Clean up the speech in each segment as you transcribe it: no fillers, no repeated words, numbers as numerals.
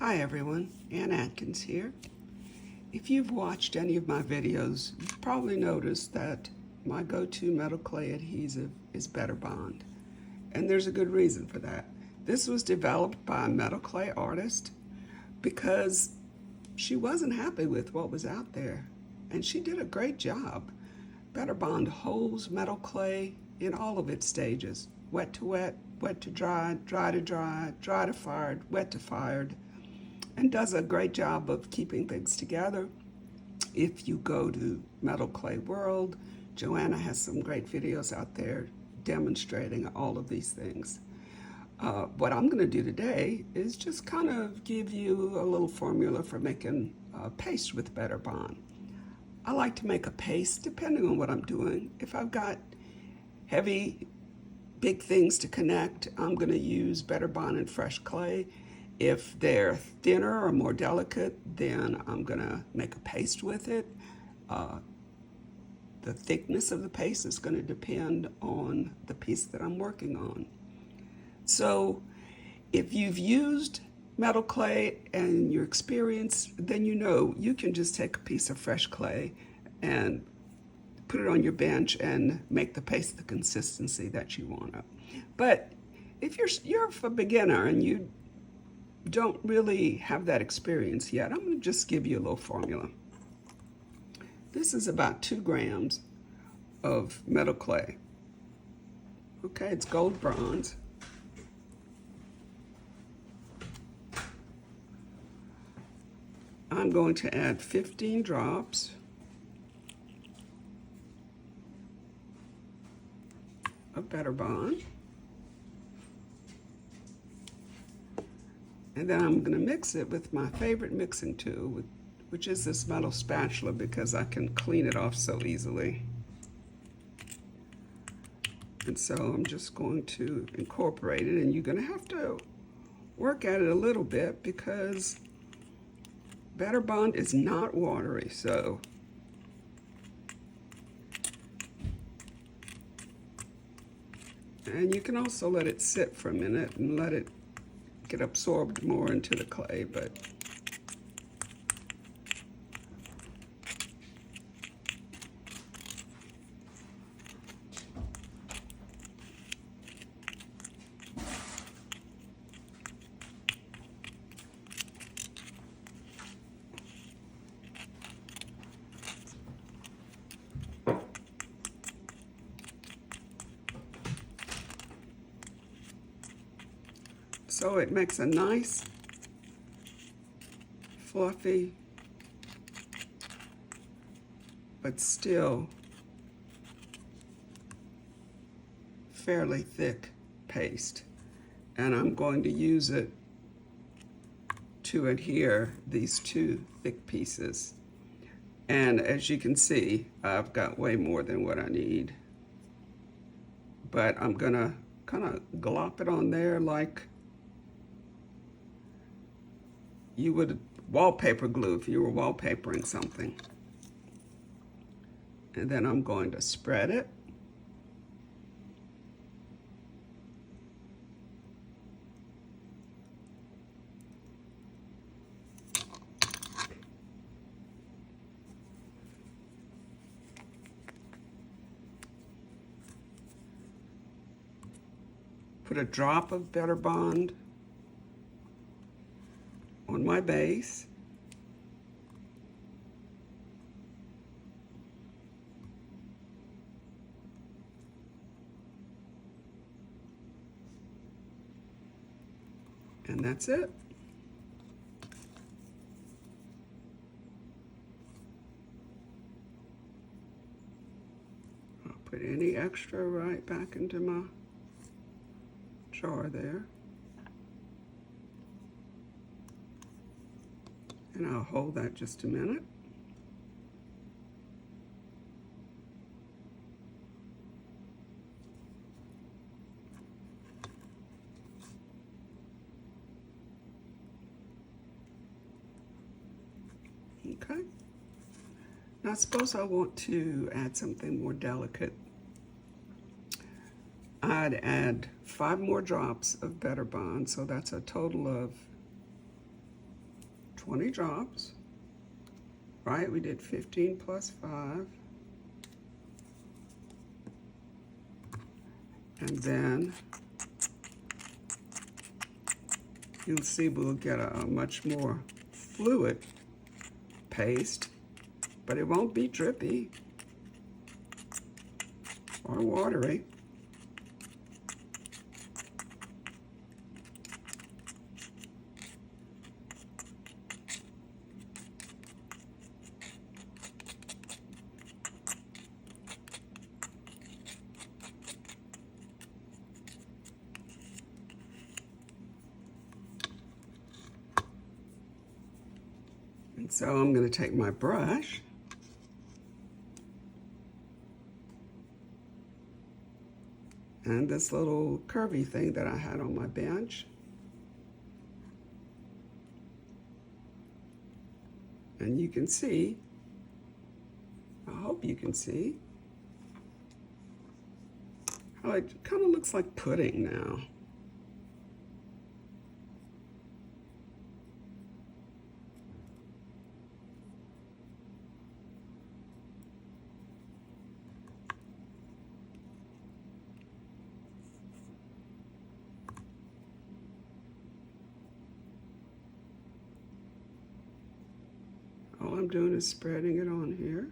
Hi everyone, Ann Atkins here. If you've watched any of my videos, you've probably noticed that my go-to metal clay adhesive is Better Bond. And there's a good reason for that. This was developed by a metal clay artist because she wasn't happy with what was out there. And she did a great job. Better Bond holds metal clay in all of its stages: wet to wet, wet to dry, dry to dry, dry to fired, wet to fired, and does a great job of keeping things together. If you go to Metal Clay World, Joanna has some great videos out there demonstrating all of these things. What I'm going to do today is just kind of give you a little formula for making paste with Better Bond. I like to make a paste depending on what I'm doing. If I've got heavy, big things to connect, I'm going to use Better Bond and fresh clay. If they're thinner or more delicate, then I'm going to make a paste with it. The thickness of the paste is going to depend on the piece that I'm working on. So if you've used metal clay and you're experienced, then you know you can just take a piece of fresh clay and put it on your bench and make the paste the consistency that you want it. But if you're a beginner and you don't really have that experience yet, I'm going to just give you a little formula. This is about 2 grams of metal clay. Okay, it's gold bronze. I'm going to add 15 drops of Better Bond. And then I'm going to mix it with my favorite mixing tool, which is this metal spatula, because I can clean it off so easily. And so I'm just going to incorporate it, and you're going to have to work at it a little bit because Better Bond is not watery, so and you can also let it sit for a minute and let it get absorbed more into the clay, but so it makes a nice, fluffy, but still fairly thick paste. And I'm going to use it to adhere these 2 thick pieces. And as you can see, I've got way more than what I need. But I'm gonna kind of glop it on there like you would wallpaper glue if you were wallpapering something. And then I'm going to spread it. Put a drop of Better Bond on my base. And that's it. I'll put any extra right back into my jar there. And I'll hold that just a minute. Okay. Now suppose I want to add something more delicate. I'd add 5 more drops of Better Bond, so that's a total of 20 drops, right? We did 15 plus 5. And then you'll see we'll get a much more fluid paste, but it won't be drippy or watery. And so I'm going to take my brush and this little curvy thing that I had on my bench, and you can see, I hope you can see, how it kind of looks like pudding now. All I'm doing is spreading it on here.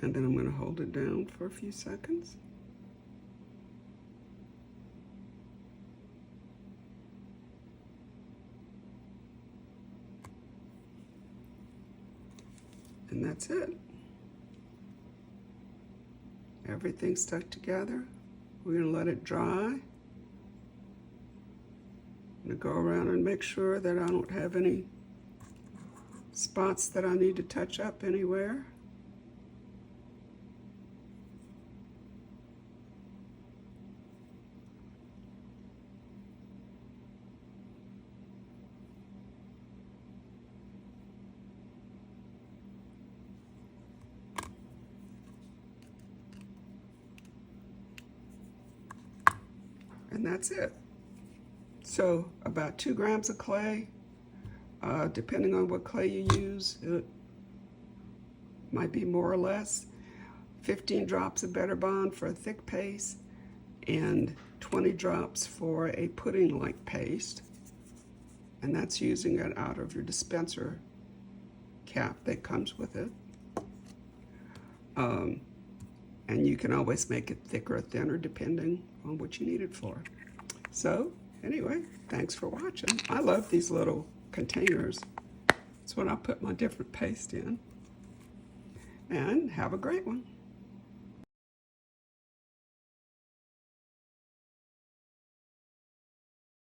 And then I'm going to hold it down for a few seconds. And that's it. Everything's stuck together. We're going to let it dry. I'm going to go around and make sure that I don't have any spots that I need to touch up anywhere. And that's it. So about 2 grams of clay, depending on what clay you use, it might be more or less. 15 drops of Better Bond for a thick paste, and 20 drops for a pudding-like paste. And that's using it out of your dispenser cap that comes with it. And you can always make it thicker or thinner depending on what you need it for. So anyway, thanks for watching. I love these little containers. It's when I put my different paste in. And have a great one.